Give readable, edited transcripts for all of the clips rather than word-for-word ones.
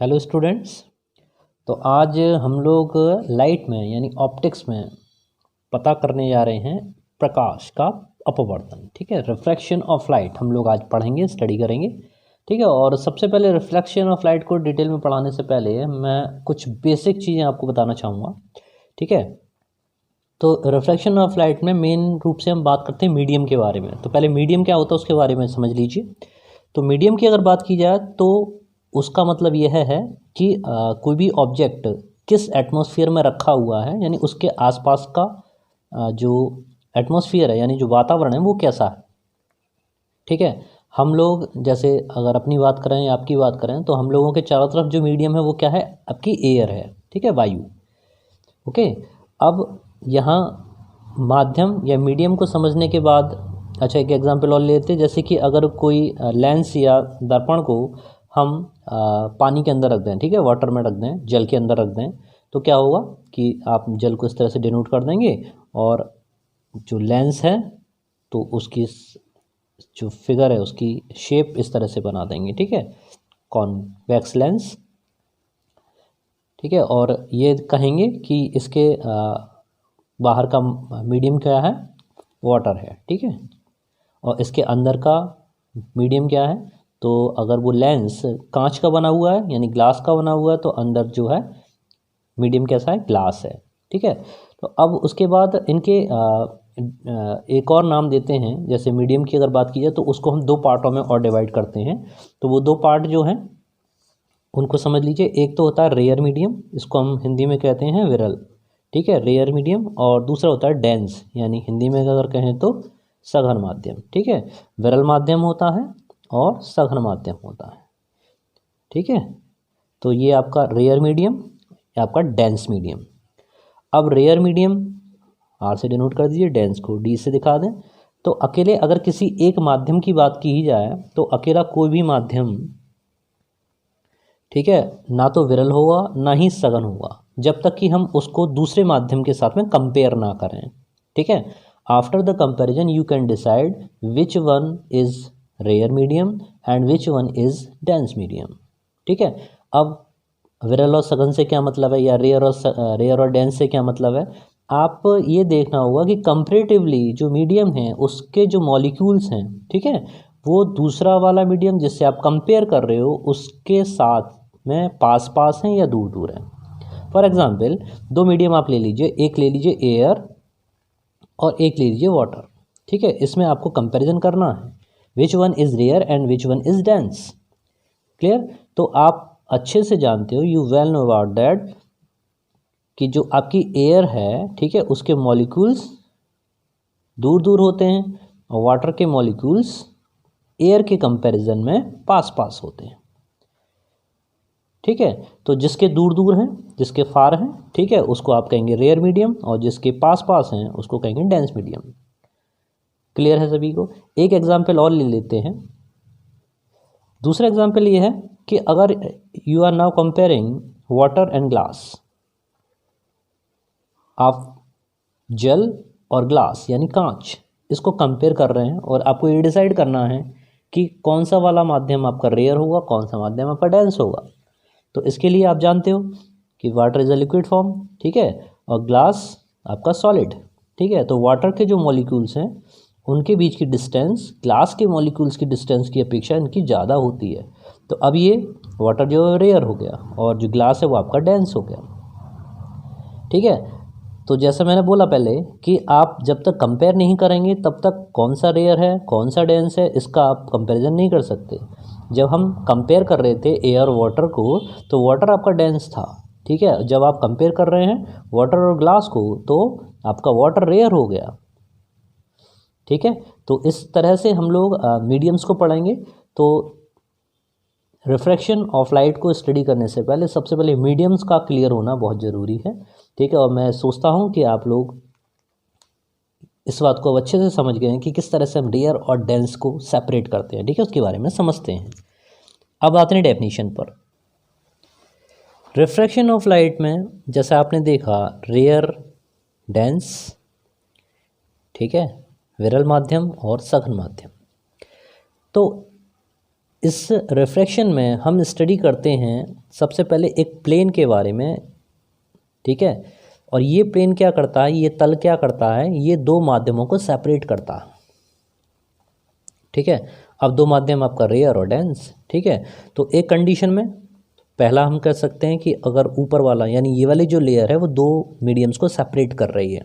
Hello students. तो आज हम लोग लाइट में यानी ऑप्टिक्स में पता करने जा रहे हैं प्रकाश का अपवर्तन। ठीक है, रिफ्रैक्शन ऑफ लाइट हम लोग आज पढ़ेंगे, स्टडी करेंगे। ठीक है, और सबसे पहले रिफ्लेक्शन ऑफ लाइट को डिटेल में पढ़ाने से पहले मैं कुछ बेसिक चीज़ें आपको बताना चाहूँगा। ठीक है, तो रिफ्रैक्शन ऑफ लाइट में मेन रूप से हम बात करते हैं मीडियम के बारे में। तो पहले मीडियम क्या होता है उसके बारे में समझ लीजिए। तो मीडियम की अगर बात की जाए तो उसका मतलब यह है कि कोई भी ऑब्जेक्ट किस एटमॉस्फेयर में रखा हुआ है, यानी उसके आसपास का जो एटमॉस्फेयर है यानी जो वातावरण है वो कैसा है। ठीक है, हम लोग जैसे अगर अपनी बात करें या आपकी बात करें तो हम लोगों के चारों तरफ जो मीडियम है वो क्या है, आपकी एयर है। ठीक है, वायु। ओके, अब यहाँ माध्यम या मीडियम को समझने के बाद अच्छा एक एग्जांपल और लेते हैं। जैसे कि अगर कोई लेंस या दर्पण को हम पानी के अंदर रख दें, ठीक है, वाटर में रख दें, जल के अंदर रख दें, तो क्या होगा कि आप जल को इस तरह से डिनोट कर देंगे और जो लेंस है तो उसकी जो फिगर है उसकी शेप इस तरह से बना देंगे। ठीक है, कॉन्वेक्स लेंस। ठीक है, और ये कहेंगे कि इसके बाहर का मीडियम क्या है, वाटर है। ठीक है, और इसके अंदर का मीडियम क्या है, तो अगर वो लेंस कांच का बना हुआ है यानी ग्लास का बना हुआ है तो अंदर जो है मीडियम कैसा है, ग्लास है। ठीक है, तो अब उसके बाद इनके एक और नाम देते हैं। जैसे मीडियम की अगर बात की जाए तो उसको हम दो पार्टों में और डिवाइड करते हैं। तो वो दो पार्ट जो हैं उनको समझ लीजिए। एक तो होता है रेयर मीडियम, इसको हम हिंदी में कहते हैं विरल। ठीक है, रेयर मीडियम। और दूसरा होता है डेंस, यानी हिंदी में अगर कहें तो सघन माध्यम। ठीक है, विरल माध्यम होता है और सघन माध्यम होता है। ठीक है, तो ये आपका रेयर मीडियम, आपका डेंस मीडियम। अब रेयर मीडियम आर से डिनोट कर दीजिए, डेंस को डी से दिखा दें। तो अकेले अगर किसी एक माध्यम की बात की जाए तो अकेला कोई भी माध्यम, ठीक है, ना तो विरल होगा ना ही सघन होगा जब तक कि हम उसको दूसरे माध्यम के साथ में कंपेयर ना करें। ठीक है, after the comparison you can decide which one is rare medium and which one is dense medium. ठीक है, अब विरल और सघन से क्या मतलब है, या रेयर और डेंस से क्या मतलब है, आप ये देखना होगा कि कंपैरेटिवली जो मीडियम है उसके जो मॉलिक्यूल्स हैं, ठीक है, वो दूसरा वाला मीडियम जिससे आप कंपेयर कर रहे हो उसके साथ में पास पास हैं या दूर दूर हैं। फॉर एग्जांपल दो मीडियम आप ले लीजिए, एक ले लीजिए एयर और एक ले लीजिए वाटर। ठीक है, इसमें आपको कंपैरिजन करना है which one is rare and which one is dense. Clear? तो आप अच्छे से जानते हो, you well know about that, कि जो आपकी एयर है, ठीक है, उसके मॉलिक्यूल्स दूर दूर होते हैं और वाटर के मॉलिक्यूल्स एयर के कंपैरिजन में पास पास होते हैं। ठीक है, तो जिसके दूर दूर हैं, जिसके फार हैं, ठीक है, उसको आप कहेंगे रेयर मीडियम, और जिसके पास पास हैं उसको कहेंगे डेंस मीडियम। क्लियर है सभी को? एक एग्जाम्पल और ले लेते हैं। दूसरा एग्जाम्पल ये है कि अगर you are now comparing water and glass, आप जल और ग्लास यानी कांच इसको कंपेयर कर रहे हैं और आपको ये डिसाइड करना है कि कौन सा वाला माध्यम आपका रेयर होगा, कौन सा माध्यम आपका डेंस होगा। तो इसके लिए आप जानते हो कि water is a liquid form, ठीक है, और ग्लास आपका सॉलिड। ठीक है, तो वाटर के जो मॉलिक्यूल्स हैं उनके बीच की डिस्टेंस ग्लास के मॉलिक्यूल्स की डिस्टेंस की अपेक्षा इनकी ज़्यादा होती है। तो अब ये वाटर जो रेयर हो गया और जो ग्लास है वो आपका डेंस हो गया। ठीक है, तो जैसा मैंने बोला पहले कि आप जब तक कंपेयर नहीं करेंगे तब तक कौन सा रेयर है कौन सा डेंस है इसका आप कंपैरिजन नहीं कर सकते। जब हम कंपेयर कर रहे थे एयर वाटर को तो वाटर आपका डेंस था। ठीक है, जब आप कंपेयर कर रहे हैं वाटर और ग्लास को तो आपका वाटर रेयर हो गया। ठीक है, तो इस तरह से हम लोग मीडियम्स को पढ़ेंगे। तो रिफ्रैक्शन ऑफ लाइट को स्टडी करने से पहले सबसे पहले मीडियम्स का क्लियर होना बहुत ज़रूरी है। ठीक है, और मैं सोचता हूँ कि आप लोग इस बात को अब अच्छे से समझ गए हैं कि किस तरह से हम रेयर और डेंस को सेपरेट करते हैं। ठीक है, उसके बारे में समझते हैं। अब आते हैं डेफिनेशन पर। रिफ्रैक्शन ऑफ लाइट में जैसा आपने देखा रेयर, डेंस, ठीक है, विरल माध्यम और सघन माध्यम। तो इस रिफ्रैक्शन में हम स्टडी करते हैं सबसे पहले एक प्लेन के बारे में, ठीक है। और ये प्लेन क्या करता है, ये तल क्या करता है, ये दो माध्यमों को सेपरेट करता है, ठीक है। अब दो माध्यम आपका रेयर और डेंस, ठीक है। तो एक कंडीशन में पहला हम कह सकते हैं कि अगर ऊपर वाला यानी ये वाली जो लेयर है वो दो मीडियम्स को सेपरेट कर रही है,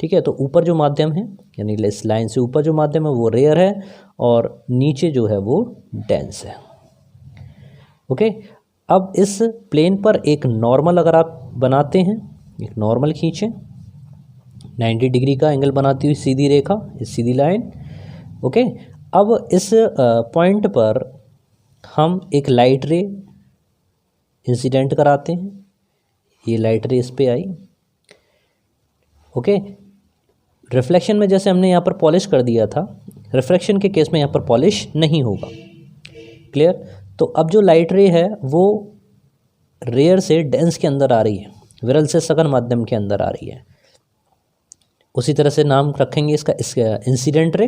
ठीक है। तो ऊपर जो माध्यम है यानी इस लाइन से ऊपर जो माध्यम है वो रेयर है और नीचे जो है वो डेंस है, ओके। अब इस प्लेन पर एक नॉर्मल अगर आप बनाते हैं, एक नॉर्मल खींचें 90 डिग्री का एंगल बनाती हुई सीधी रेखा, इस सीधी लाइन, ओके। अब इस पॉइंट पर हम एक लाइट रे इंसिडेंट कराते हैं, ये लाइट रे इस पे आई, ओके। रिफ्लेक्शन में जैसे हमने यहाँ पर पॉलिश कर दिया था, रिफ्रैक्शन के केस में यहाँ पर पॉलिश नहीं होगा, क्लियर। तो अब जो लाइट रे है वो रेयर से डेंस के अंदर आ रही है, विरल से सघन माध्यम के अंदर आ रही है। उसी तरह से नाम रखेंगे इसका इंसिडेंट रे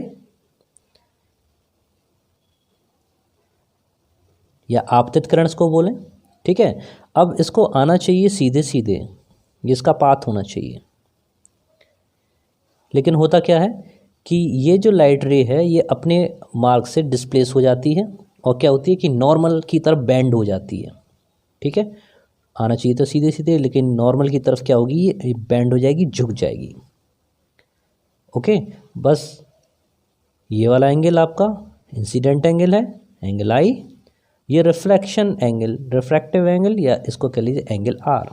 या आपतित किरण इसको बोलें, ठीक है। अब इसको आना चाहिए सीधे सीधे, ये इसका पाथ होना चाहिए। लेकिन होता क्या है कि ये जो लाइट रे है ये अपने मार्ग से डिस्प्लेस हो जाती है और क्या होती है कि नॉर्मल की तरफ बेंड हो जाती है, ठीक है। आना चाहिए तो सीधे सीधे, लेकिन नॉर्मल की तरफ क्या होगी, ये बेंड हो जाएगी, झुक जाएगी, ओके। बस ये वाला एंगल आपका इंसिडेंट एंगल है, एंगल आई। ये रिफ्लेक्शन एंगल, रिफ्रैक्टिव एंगल या इसको कह लीजिए एंगल आर।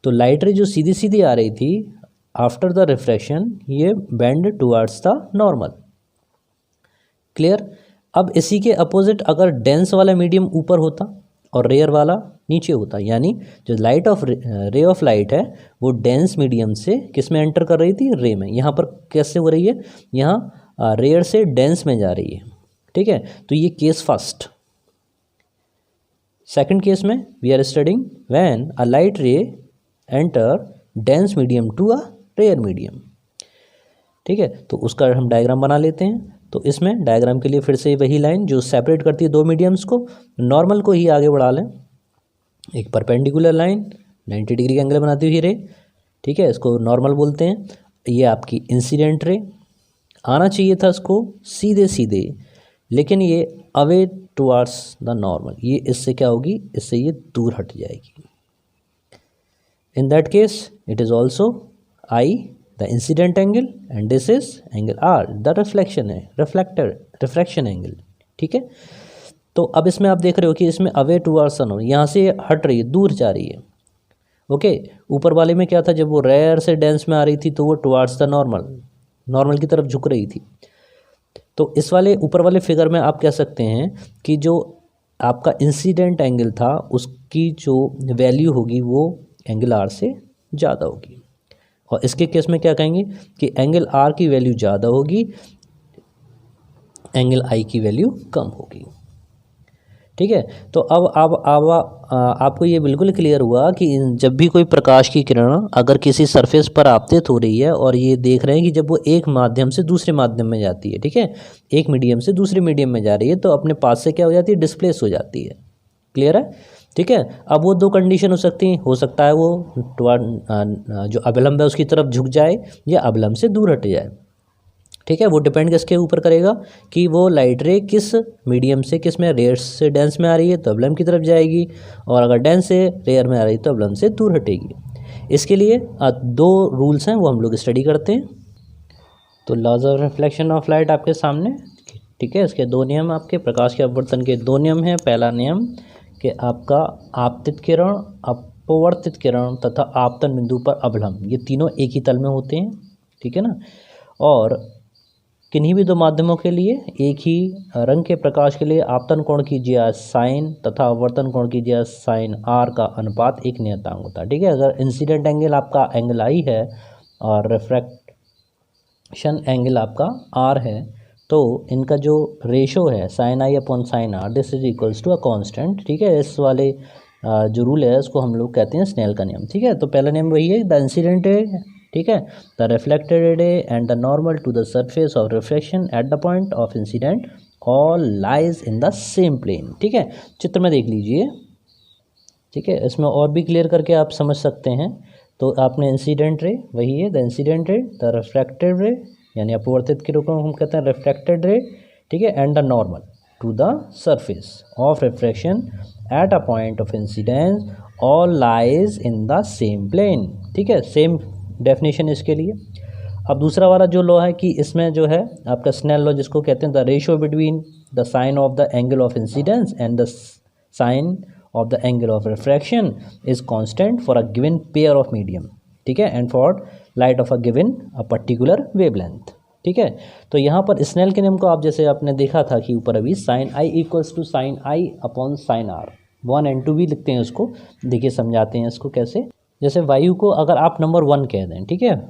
तो लाइट रे जो सीधी सीधी आ रही थी आफ्टर द रिफ्रैक्शन ये bend towards the normal, clear. अब इसी के अपोजिट अगर डेंस वाला मीडियम ऊपर होता और रेयर वाला नीचे होता, यानी जो light of ray of light है वो डेंस मीडियम से किस में एंटर कर रही थी, रे में। यहाँ पर कैसे हो रही है, यहाँ रेयर से डेंस में जा रही है, ठीक है। तो ये केस फर्स्ट। सेकंड केस में we are studying when a light ray enter dense medium to a rare medium, ठीक है। तो उसका हम डायग्राम बना लेते हैं। तो इसमें डायग्राम के लिए फिर से वही लाइन जो सेपरेट करती है दो मीडियम्स को, नॉर्मल को ही आगे बढ़ा लें, एक परपेंडिकुलर लाइन 90 डिग्री का एंगल बनाती हुई रे, ठीक है, इसको नॉर्मल बोलते हैं। ये आपकी इंसिडेंट रे, आना चाहिए था इसको सीधे सीधे, लेकिन ये अवे टुवर्ड्स द नॉर्मल, ये इससे क्या होगी, इससे ये दूर हट जाएगी। In that case it is also I the incident angle and this is angle R the refraction है, रिफ्रैक्शन एंगल, ठीक है। तो अब इसमें आप देख रहे हो कि इसमें अवे टुवर्ड्स द, यहाँ से हट रही है, दूर जा रही है, ओके। ऊपर वाले में क्या था, जब वो रेयर से डेंस में आ रही थी तो वो टुवर्ड्स द नॉर्मल, नॉर्मल की तरफ झुक रही थी। तो इस वाले ऊपर वाले फिगर में आप कह सकते हैं कि जो आपका इंसिडेंट एंगल था उसकी जो वैल्यू होगी वो एंगल आर से ज़्यादा होगी, और इसके केस में क्या कहेंगे कि एंगल आर की वैल्यू ज़्यादा होगी, एंगल आई की वैल्यू कम होगी, ठीक है। तो अब आपको ये बिल्कुल क्लियर हुआ कि जब भी कोई प्रकाश की किरण अगर किसी सरफेस पर आपतित हो रही है और ये देख रहे हैं कि जब वो एक माध्यम से दूसरे माध्यम में जाती है, ठीक है, एक मीडियम से दूसरे मीडियम में जा रही है, तो अपने पास से क्या हो जाती है, डिस्प्लेस हो जाती है, क्लियर है, ठीक है। अब वो दो कंडीशन हो सकती हैं, हो सकता है वो जो अभिलंब है उसकी तरफ झुक जाए या अभिलंब से दूर हट जाए, ठीक है। वो डिपेंड किसके ऊपर करेगा कि वो लाइट रे किस मीडियम से, किस में, रेयर से डेंस में आ रही है तो अभिलंब की तरफ जाएगी, और अगर डेंस से रेयर में आ रही है तो अभिलंब से दूर हटेगी। इसके लिए दो रूल्स हैं वो हम लोग स्टडी करते हैं। तो laws of reflection of light आपके सामने, ठीक है। इसके दो नियम, आपके प्रकाश के अपवर्तन के दो नियम हैं। पहला नियम कि आपका आपतित किरण, अपवर्तित किरण तथा आपतन बिंदु पर अभिलंब, ये तीनों एक ही तल में होते हैं, ठीक है ना। और किन्हीं भी दो माध्यमों के लिए एक ही रंग के प्रकाश के लिए आपतन कोण कीजिए साइन तथा अपवर्तन कोण कीजिए साइन आर का अनुपात एक नियतांक होता है, ठीक है। अगर इंसिडेंट एंगल आपका एंगल आई है और रिफ्रैक्शन एंगल आपका आर है तो इनका जो रेशो है sine I upon sine R this is equals to a constant, ठीक है। इस वाले जो रूल है इसको हम लोग कहते हैं स्नेल का नियम, ठीक है। तो पहला नियम वही है, द इंसिडेंट है, ठीक है, the reflected ray and the normal to the surface of reflection at the point of incident all lies in the same plane. ठीक है, चित्र में देख लीजिए। ठीक है, इसमें और भी क्लियर करके आप समझ सकते हैं। तो आपने इंसिडेंट रे, वही है the incident ray, the refracted रे यानी अपवर्तित के रूप में हम कहते हैं रिफ्रैक्टेड रे। ठीक है, and the normal to the surface of refraction at a point of incidence all lies in the same plane. ठीक है, सेम डेफिनेशन इसके लिए। अब दूसरा वाला जो लॉ है कि इसमें जो है आपका स्नेल लॉ जिसको कहते हैं the ratio between the sine of the angle of incidence and the sine of the angle of refraction is constant for a given pair of medium। ठीक है, and for light of a given a particular wavelength। ठीक है, तो यहाँ पर snail के नियम को आप जैसे आपने देखा था कि ऊपर अभी sine I equals to sine I upon sine R, 1 and 2 भी लिखते हैं उसको। देखिए समझाते हैं इसको कैसे। जैसे वायु को अगर आप नंबर 1 कह दें, ठीक है,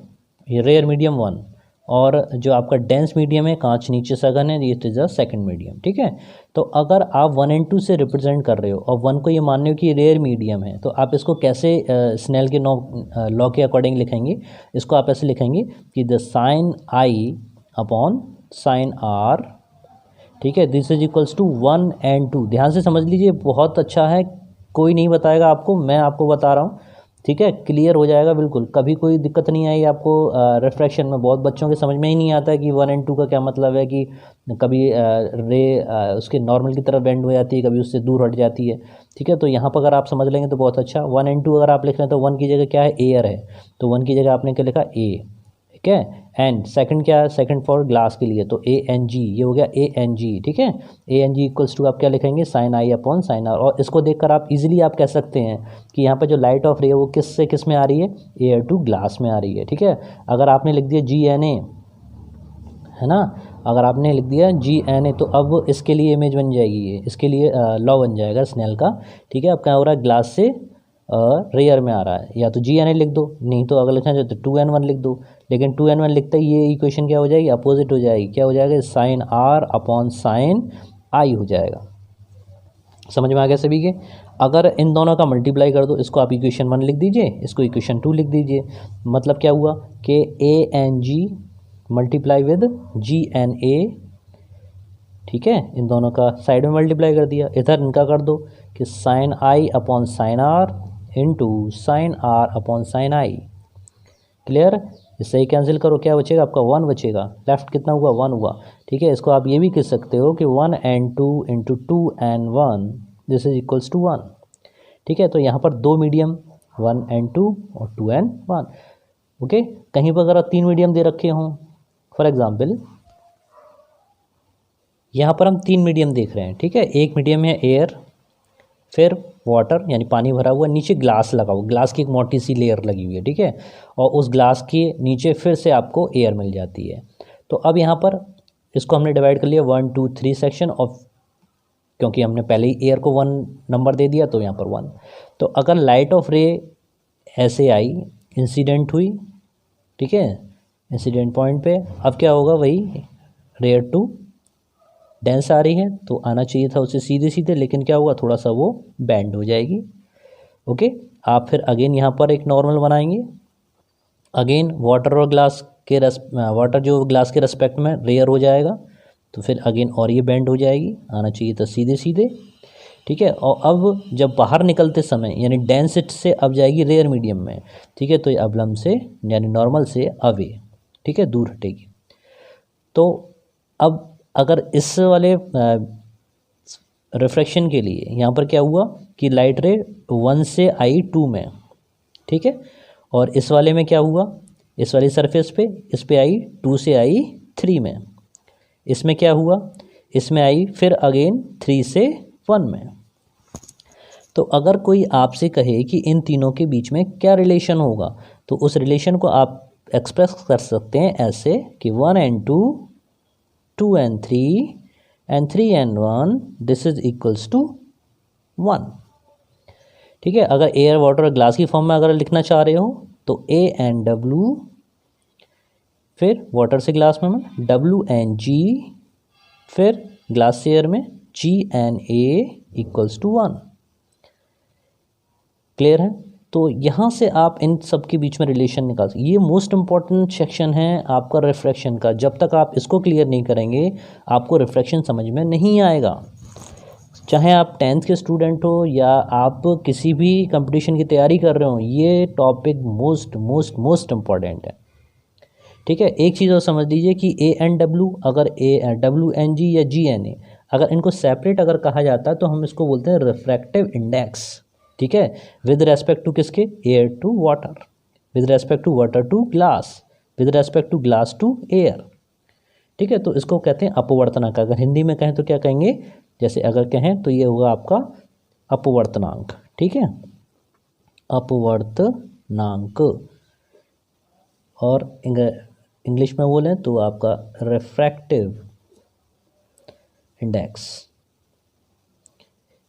ये रेयर मीडियम 1, और जो आपका डेंस मीडियम है कांच नीचे सघन है, ये इज द सेकंड मीडियम। ठीक है, तो अगर आप 1 and 2 से रिप्रेजेंट कर रहे हो और 1 को ये मान रहे हो कि रेयर मीडियम है, तो आप इसको कैसे स्नेल के लॉ के अकॉर्डिंग लिखेंगे? इसको आप ऐसे लिखेंगे कि the sine I upon sine R, ठीक है, this is equals to 1 and 2। ध्यान से समझ लीजिए, बहुत अच्छा है, कोई नहीं बताएगा आपको, मैं आपको बता रहा हूँ। ठीक है, क्लियर हो जाएगा बिल्कुल, कभी कोई दिक्कत नहीं आई आपको। रिफ्रैक्शन में बहुत बच्चों के समझ में ही नहीं आता है कि 1 and 2 का क्या मतलब है, कि कभी रे उसके नॉर्मल की तरफ बेंड हो जाती है, कभी उससे दूर हट जाती है। ठीक है, तो यहाँ पर अगर आप समझ लेंगे तो बहुत अच्छा। 1 and 2 अगर आप लिख रहे हैं तो 1 की जगह क्या है, एयर है, तो 1 की जगह आपने क्या लिखा, ए। ठीक है, एंड सेकंड क्या है, सेकंड फॉर ग्लास के लिए, तो ए एन जी, ये हो गया ए एन जी। ठीक है, A N G equals to आप क्या लिखेंगे, sine I upon sine R. और इसको देखकर आप इजीली आप कह सकते हैं कि यहाँ पे जो लाइट ऑफ रे है वो किस से किस में आ रही है, एयर टू ग्लास में आ रही है। ठीक है, अगर आपने लिख दिया जी एन ए, है ना, अगर आपने लिख दिया जी एन ए, तो अब इसके लिए इमेज बन जाएगी, ये इसके लिए लॉ बन जाएगा स्नेल का। ठीक है, अब क्या हो रहा है, ग्लास से रेयर में आ रहा है, या तो जी एन ए लिख दो, नहीं तो अगर लिखना चाहे तो 2n1 लिख दो। लेकिन 2n1 लिखते ही ये इक्वेशन क्या हो जाएगी, अपोजिट हो जाएगी। क्या हो जाएगा, साइन आर अपॉन साइन आई हो जाएगा। समझ में आ गया सभी के? अगर इन दोनों का मल्टीप्लाई कर दो, इसको आप इक्वेशन 1 लिख दीजिए, इसको इक्वेशन 2 लिख दीजिए। मतलब क्या हुआ कि A N G multiply with G N A. ठीक है, इन दोनों का साइड में मल्टीप्लाई कर दिया, इधर इनका कर दो कि sine I upon sine R into sine R upon sine I. Clear? इससे ही कैंसिल करो, क्या बचेगा आपका, 1 बचेगा। लेफ्ट कितना हुआ, 1 हुआ। ठीक है, इसको आप ये भी कह सकते हो कि 1 and 2 into 2 and 1 this is equals to 1। ठीक है, तो यहाँ पर 2 मीडियम 1 and 2 और 2 and 1। ओके, कहीं पर अगर आप 3 मीडियम दे रखे हों, फॉर एग्जाम्पल यहाँ पर हम 3 मीडियम देख रहे हैं। ठीक है, एक मीडियम है एयर, फिर वाटर यानी पानी भरा हुआ, नीचे ग्लास लगा हुआ, ग्लास की एक मोटी सी लेयर लगी हुई है। ठीक है, और उस ग्लास के नीचे फिर से आपको एयर मिल जाती है। तो अब यहाँ पर इसको हमने डिवाइड कर लिया 1 2 3 सेक्शन ऑफ, क्योंकि हमने पहले ही एयर को 1 नंबर दे दिया तो यहाँ पर 1। तो अगर लाइट ऑफ रे ऐसे आई, इंसिडेंट हुई, ठीक है, इंसिडेंट पॉइंट पे, अब क्या होगा, वही रेयर टू डेंस आ रही है तो आना चाहिए था उसे सीधे सीधे, लेकिन क्या हुआ, थोड़ा सा वो बैंड हो जाएगी। ओके, आप फिर अगेन यहाँ पर एक नॉर्मल बनाएंगे। अगेन वाटर और ग्लास के वाटर जो ग्लास के रेस्पेक्ट में रेयर हो जाएगा, तो फिर अगेन और ये बैंड हो जाएगी, आना चाहिए था सीधे सीधे। ठीक है, और अब जब बाहर निकलते समय यानी डेंसिट से अब जाएगी रेयर मीडियम में। ठीक है, तो ये अबलम से यानी नॉर्मल से अवे, ठीक है, दूर हटेगी। तो अब अगर इस वाले रिफ्रैक्शन के लिए यहाँ पर क्या हुआ कि लाइट रे 1 से आई 2 में, ठीक है, और इस वाले में क्या हुआ, इस वाली सरफेस पे इस पे आई 2 से आई 3 में, इसमें क्या हुआ, इसमें आई फिर अगेन 3 से 1 में। तो अगर कोई आपसे कहे कि इन तीनों के बीच में क्या रिलेशन होगा, तो उस रिलेशन को आप एक्सप्रेस कर सकते हैं ऐसे कि 1 and 2 2 and 3 and 3 and 1 this is equals to 1। ठीक है, अगर एयर वाटर और ग्लास की फॉर्म में अगर लिखना चाह रहे हो तो A and W, फिर वाटर से ग्लास में W and G, फिर ग्लास से एयर में G and A equals to 1। Clear है? तो यहाँ से आप इन सब के बीच में रिलेशन निकाल सकते। ये मोस्ट इम्पॉर्टेंट सेक्शन है आपका रिफ्रैक्शन का। जब तक आप इसको क्लियर नहीं करेंगे आपको रिफ्रैक्शन समझ में नहीं आएगा। चाहे आप 10th के स्टूडेंट हो या आप किसी भी कंपटीशन की तैयारी कर रहे हो, ये टॉपिक मोस्ट इम्पॉर्टेंट है। ठीक है, एक चीज़ और समझ लीजिए कि ANW, अगर WNG या GNA, अगर इनको सेपरेट अगर कहा जाता है तो हम इसको बोलते हैं रिफ्रैक्टिव इंडेक्स। ठीक है, विद रेस्पेक्ट टू किसके? Air to water, with respect to water to glass, with respect to glass to air. ठीक है, तो इसको कहते हैं अपवर्तनांक। अगर हिंदी में कहें तो क्या कहेंगे? जैसे अगर कहें तो ये होगा आपका अपवर्तनांक। ठीक है, अपवर्तनांक। और इंग्लिश में बोलें तो आपका रिफ्रैक्टिव इंडेक्स।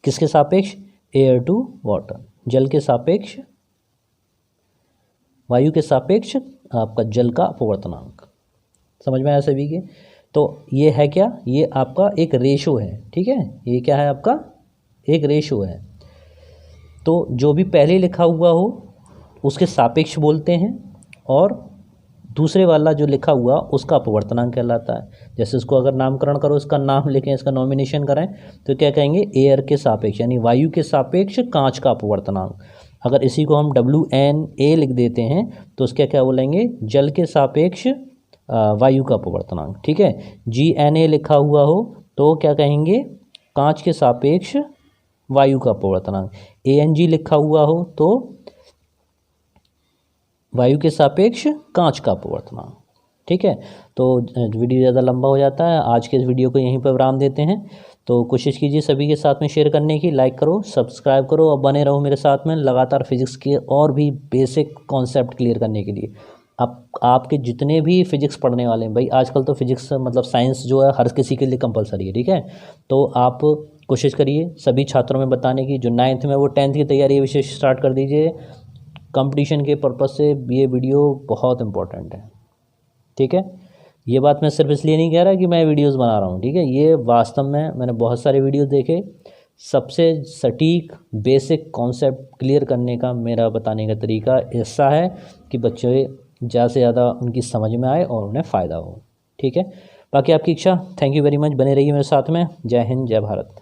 किसके सापेक्ष? एयर टू वाटर, जल के सापेक्ष, वायु के सापेक्ष आपका जल का अपवर्तनांक। समझ में आया सभी के? तो ये है क्या? ये आपका एक रेशो है। ठीक है, ये क्या है? आपका एक रेशो है। तो जो भी पहले लिखा हुआ हो उसके सापेक्ष बोलते हैं, और दूसरे वाला जो लिखा हुआ उसका अपवर्तनांक कहलाता है। जैसे इसको अगर नामकरण करो, इसका नाम लिखें, इसका नॉमिनेशन करें, तो क्या कहेंगे? एयर के सापेक्ष यानी वायु के सापेक्ष कांच का अपवर्तनांक। अगर इसी को हम WNA लिख देते हैं तो उसका क्या बोलेंगे? जल के सापेक्ष वायु का अपवर्तनांक। ठीक है, GNA लिखा हुआ हो तो क्या कहेंगे? कांच के सापेक्ष वायु का अपवर्तनांक। ANG लिखा हुआ हो तो वायु के सापेक्ष कांच का अपवर्तनांक। ठीक है, तो वीडियो ज़्यादा लंबा हो जाता है, आज के इस वीडियो को यहीं पर विराम देते हैं। तो कोशिश कीजिए सभी के साथ में शेयर करने की, लाइक करो, सब्सक्राइब करो और बने रहो मेरे साथ में लगातार फिजिक्स के और भी बेसिक कॉन्सेप्ट क्लियर करने के लिए। आपके जितने भी फिजिक्स पढ़ने वाले हैं भाई, आजकल तो फिजिक्स मतलब साइंस जो है हर किसी के लिए कंपलसरी है। ठीक है, तो आप कोशिश करिए सभी छात्रों में बताने की, जो 9th में वो 10th की तैयारी विषय स्टार्ट कर दीजिए। कंपटीशन के पर्पज़ से ये वीडियो बहुत इंपॉर्टेंट है। ठीक है, ये बात मैं सिर्फ इसलिए नहीं कह रहा कि मैं वीडियोस बना रहा हूँ। ठीक है, ये वास्तव में मैंने बहुत सारे वीडियो देखे, सबसे सटीक बेसिक कॉन्सेप्ट क्लियर करने का मेरा बताने का तरीका ऐसा है कि बच्चे ज़्यादा से ज़्यादा उनकी समझ में आए और उन्हें फ़ायदा हो। ठीक है, बाकी आपकी इच्छा। थैंक यू वेरी मच, बने रहिए मेरे साथ में। जय हिंद, जय भारत।